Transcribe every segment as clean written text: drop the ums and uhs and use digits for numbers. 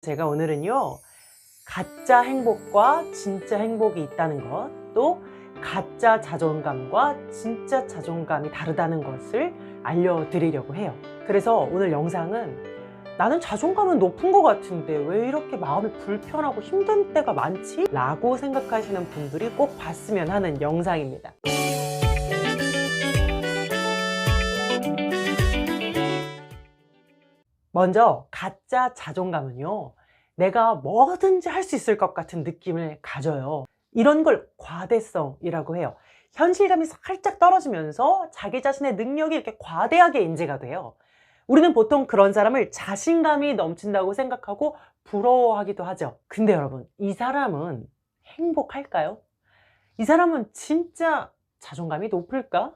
제가 오늘은요, 가짜 행복과 진짜 행복이 있다는 것, 또 가짜 자존감과 진짜 자존감이 다르다는 것을 알려드리려고 해요. 그래서 오늘 영상은 나는 자존감은 높은 것 같은데 왜 이렇게 마음이 불편하고 힘든 때가 많지? 라고 생각하시는 분들이 꼭 봤으면 하는 영상입니다. 먼저 가짜 자존감은요, 내가 뭐든지 할 수 있을 것 같은 느낌을 가져요. 이런 걸 과대성이라고 해요. 현실감이 살짝 떨어지면서 자기 자신의 능력이 이렇게 과대하게 인지가 돼요. 우리는 보통 그런 사람을 자신감이 넘친다고 생각하고 부러워하기도 하죠. 근데 여러분, 이 사람은 행복할까요? 이 사람은 진짜 자존감이 높을까?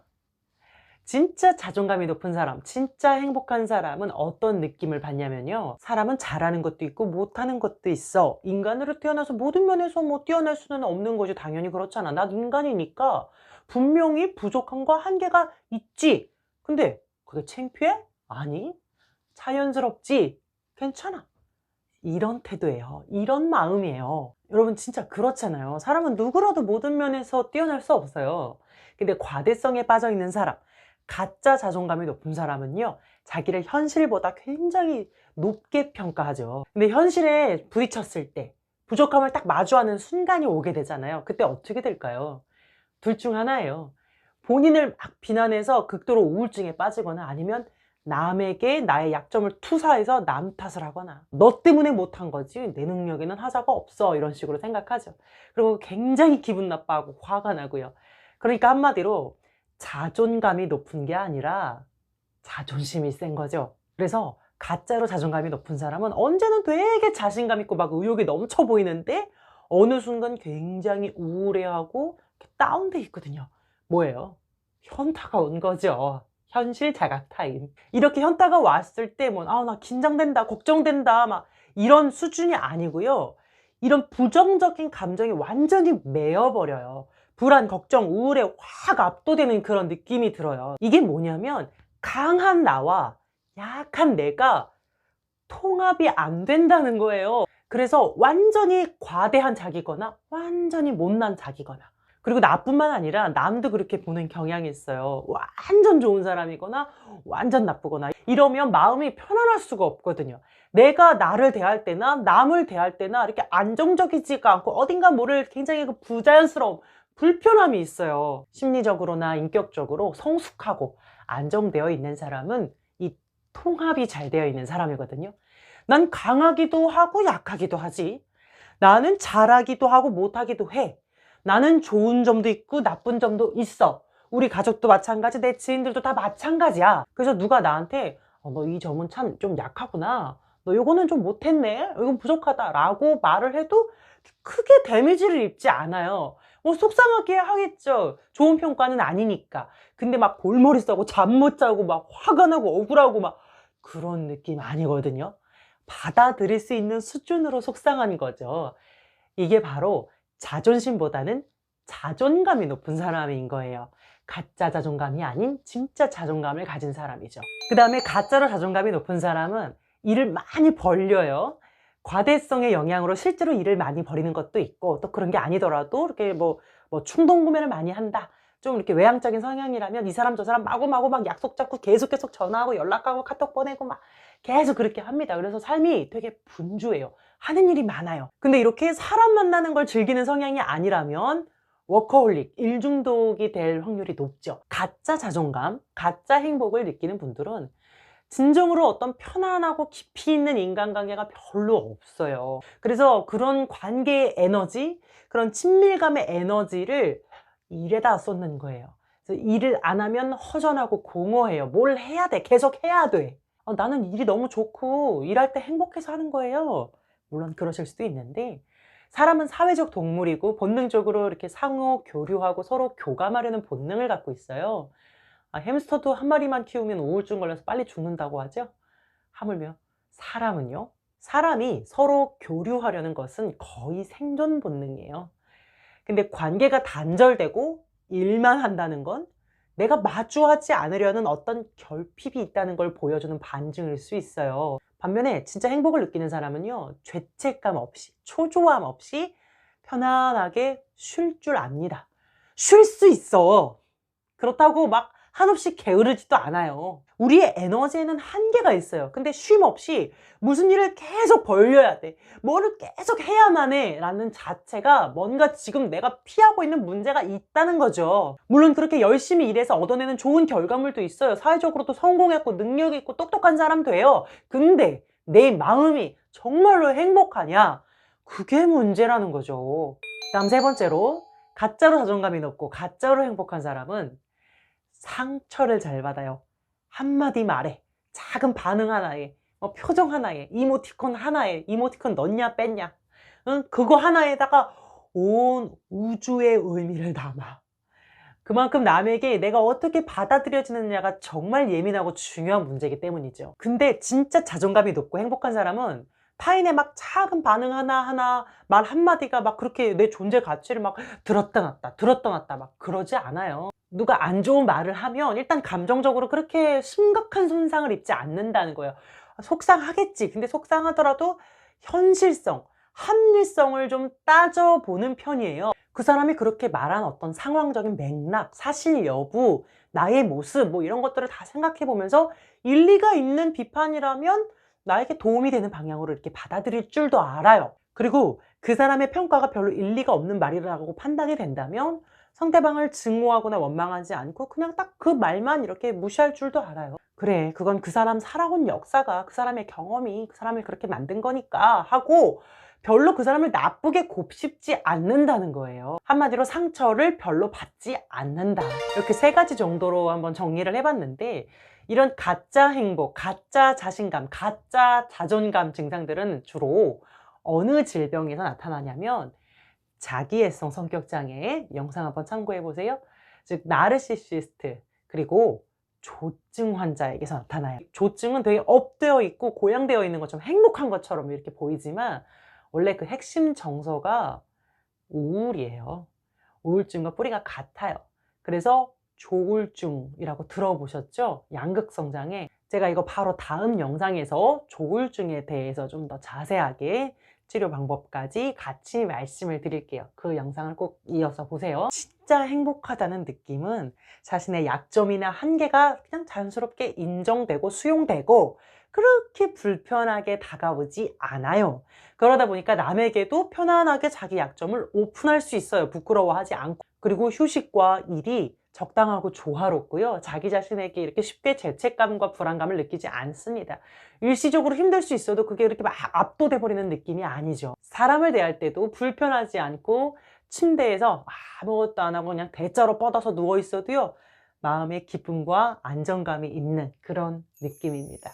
진짜 자존감이 높은 사람, 진짜 행복한 사람은 어떤 느낌을 받냐면요, 사람은 잘하는 것도 있고 못하는 것도 있어. 인간으로 태어나서 모든 면에서 뛰어날 수는 없는 거지. 당연히 그렇잖아. 난 인간이니까 분명히 부족한 거 한계가 있지. 근데 그게 창피해? 아니, 자연스럽지. 괜찮아. 이런 태도예요. 이런 마음이에요. 여러분, 진짜 그렇잖아요. 사람은 누구라도 모든 면에서 뛰어날 수 없어요. 근데 과대성에 빠져 있는 사람, 가짜 자존감이 높은 사람은요, 자기를 현실보다 굉장히 높게 평가하죠. 근데 현실에 부딪혔을 때 부족함을 딱 마주하는 순간이 오게 되잖아요. 그때 어떻게 될까요? 둘 중 하나예요. 본인을 막 비난해서 극도로 우울증에 빠지거나, 아니면 남에게 나의 약점을 투사해서 남 탓을 하거나, 너 때문에 못한 거지 내 능력에는 하자가 없어, 이런 식으로 생각하죠. 그리고 굉장히 기분 나빠하고 화가 나고요. 그러니까 한마디로 자존감이 높은 게 아니라 자존심이 센 거죠. 그래서 가짜로 자존감이 높은 사람은 언제는 되게 자신감 있고 막 의욕이 넘쳐 보이는데 어느 순간 굉장히 우울해하고 다운돼 있거든요. 뭐예요? 현타가 온 거죠. 현실 자각 타임. 이렇게 현타가 왔을 때 나 긴장된다, 걱정된다, 막 이런 수준이 아니고요. 이런 부정적인 감정이 완전히 메어버려요. 불안, 걱정, 우울에 확 압도되는 그런 느낌이 들어요. 이게 뭐냐면, 강한 나와 약한 내가 통합이 안 된다는 거예요. 그래서 완전히 과대한 자기거나 완전히 못난 자기거나, 그리고 나뿐만 아니라 남도 그렇게 보는 경향이 있어요. 완전 좋은 사람이거나 완전 나쁘거나, 이러면 마음이 편안할 수가 없거든요. 내가 나를 대할 때나 남을 대할 때나 이렇게 안정적이지가 않고 어딘가 모를 굉장히 그 부자연스러움, 불편함이 있어요. 심리적으로나 인격적으로 성숙하고 안정되어 있는 사람은 이 통합이 잘 되어 있는 사람이거든요. 난 강하기도 하고 약하기도 하지. 나는 잘하기도 하고 못하기도 해. 나는 좋은 점도 있고 나쁜 점도 있어. 우리 가족도 마찬가지, 내 지인들도 다 마찬가지야. 그래서 누가 나한테 너 이 점은 참 좀 약하구나, 너 요거는 좀 못했네, 이건 부족하다 라고 말을 해도 크게 데미지를 입지 않아요. 속상하게 하겠죠. 좋은 평가는 아니니까. 근데 막 골머리 싸고 잠 못 자고 막 화가 나고 억울하고 막 그런 느낌 아니거든요. 받아들일 수 있는 수준으로 속상한 거죠. 이게 바로 자존심보다는 자존감이 높은 사람인 거예요. 가짜 자존감이 아닌 진짜 자존감을 가진 사람이죠. 그 다음에 가짜로 자존감이 높은 사람은 일을 많이 벌려요. 과대성의 영향으로 실제로 일을 많이 벌이는 것도 있고, 또 그런 게 아니더라도 이렇게 충동 구매를 많이 한다, 좀 이렇게 외향적인 성향이라면 이 사람 저 사람 마구마구 막 약속 잡고 계속 전화하고 연락하고 카톡 보내고 막 계속 그렇게 합니다. 그래서 삶이 되게 분주해요. 하는 일이 많아요. 근데 이렇게 사람 만나는 걸 즐기는 성향이 아니라면 워커홀릭, 일중독이 될 확률이 높죠. 가짜 자존감, 가짜 행복을 느끼는 분들은 진정으로 어떤 편안하고 깊이 있는 인간관계가 별로 없어요. 그래서 그런 관계의 에너지, 그런 친밀감의 에너지를 일에다 쏟는 거예요. 그래서 일을 안 하면 허전하고 공허해요. 뭘 해야 돼, 계속 해야 돼. 나는 일이 너무 좋고 일할 때 행복해서 하는 거예요. 물론 그러실 수도 있는데, 사람은 사회적 동물이고 본능적으로 이렇게 상호 교류하고 서로 교감하려는 본능을 갖고 있어요. 햄스터도 한 마리만 키우면 우울증 걸려서 빨리 죽는다고 하죠. 하물며 사람은요, 사람이 서로 교류하려는 것은 거의 생존 본능이에요. 근데 관계가 단절되고 일만 한다는 건 내가 마주하지 않으려는 어떤 결핍이 있다는 걸 보여주는 반증일 수 있어요. 반면에 진짜 행복을 느끼는 사람은요, 죄책감 없이, 초조함 없이 편안하게 쉴 줄 압니다. 쉴 수 있어. 그렇다고 막 한없이 게으르지도 않아요. 우리의 에너지에는 한계가 있어요. 근데 쉼 없이 무슨 일을 계속 벌려야 돼. 뭐를 계속 해야만 해. 라는 자체가 뭔가 지금 내가 피하고 있는 문제가 있다는 거죠. 물론 그렇게 열심히 일해서 얻어내는 좋은 결과물도 있어요. 사회적으로도 성공했고 능력이 있고 똑똑한 사람도 해요. 근데 내 마음이 정말로 행복하냐? 그게 문제라는 거죠. 다음 세 번째로, 가짜로 자존감이 높고 가짜로 행복한 사람은 상처를 잘 받아요. 한마디 말에, 작은 반응 하나에, 표정 하나에, 이모티콘 하나에, 이모티콘 넣냐 뺐냐, 응? 그거 하나에다가 온 우주의 의미를 담아. 그만큼 남에게 내가 어떻게 받아들여지느냐가 정말 예민하고 중요한 문제이기 때문이죠. 근데 진짜 자존감이 높고 행복한 사람은 타인의 막 작은 반응 하나하나, 말 한마디가 막 그렇게 내 존재 가치를 막 들었다 놨다 들었다 놨다 막 그러지 않아요. 누가 안 좋은 말을 하면 일단 감정적으로 그렇게 심각한 손상을 입지 않는다는 거예요. 속상하겠지. 근데 속상하더라도 현실성, 합리성을 좀 따져보는 편이에요. 그 사람이 그렇게 말한 어떤 상황적인 맥락, 사실 여부, 나의 모습 뭐 이런 것들을 다 생각해 보면서 일리가 있는 비판이라면 나에게 도움이 되는 방향으로 이렇게 받아들일 줄도 알아요. 그리고 그 사람의 평가가 별로 일리가 없는 말이라고 판단이 된다면 상대방을 증오하거나 원망하지 않고 그냥 딱 그 말만 이렇게 무시할 줄도 알아요. 그래, 그건 그 사람 살아온 역사가, 그 사람의 경험이 그 사람을 그렇게 만든 거니까 하고 별로 그 사람을 나쁘게 곱씹지 않는다는 거예요. 한마디로 상처를 별로 받지 않는다. 이렇게 세 가지 정도로 한번 정리를 해봤는데, 이런 가짜 행복, 가짜 자신감, 가짜 자존감 증상들은 주로 어느 질병에서 나타나냐면 자기애성 성격장애, 영상 한번 참고해 보세요. 즉 나르시시스트, 그리고 조증 환자에게서 나타나요. 조증은 되게 업되어 있고 고양되어 있는 것처럼 행복한 것처럼 이렇게 보이지만 원래 그 핵심 정서가 우울이에요. 우울증과 뿌리가 같아요. 그래서 조울증이라고 들어보셨죠? 양극성장애. 제가 이거 바로 다음 영상에서 조울증에 대해서 좀 더 자세하게 치료 방법까지 같이 말씀을 드릴게요. 그 영상을 꼭 이어서 보세요. 진짜 행복하다는 느낌은 자신의 약점이나 한계가 그냥 자연스럽게 인정되고 수용되고 그렇게 불편하게 다가오지 않아요. 그러다 보니까 남에게도 편안하게 자기 약점을 오픈할 수 있어요. 부끄러워하지 않고. 그리고 휴식과 일이 적당하고 조화롭고요. 자기 자신에게 이렇게 쉽게 죄책감과 불안감을 느끼지 않습니다. 일시적으로 힘들 수 있어도 그게 이렇게 막 압도돼 버리는 느낌이 아니죠. 사람을 대할 때도 불편하지 않고 침대에서 아무것도 안 하고 그냥 대자로 뻗어서 누워 있어도요. 마음의 기쁨과 안정감이 있는 그런 느낌입니다.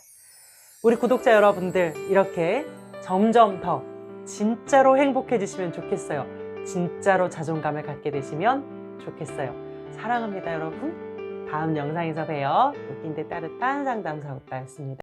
우리 구독자 여러분들 이렇게 점점 더 진짜로 행복해지시면 좋겠어요. 진짜로 자존감을 갖게 되시면 좋겠어요. 사랑합니다, 여러분. 다음 영상에서 봬요. 웃긴 데 따뜻한 상담사오빠였습니다.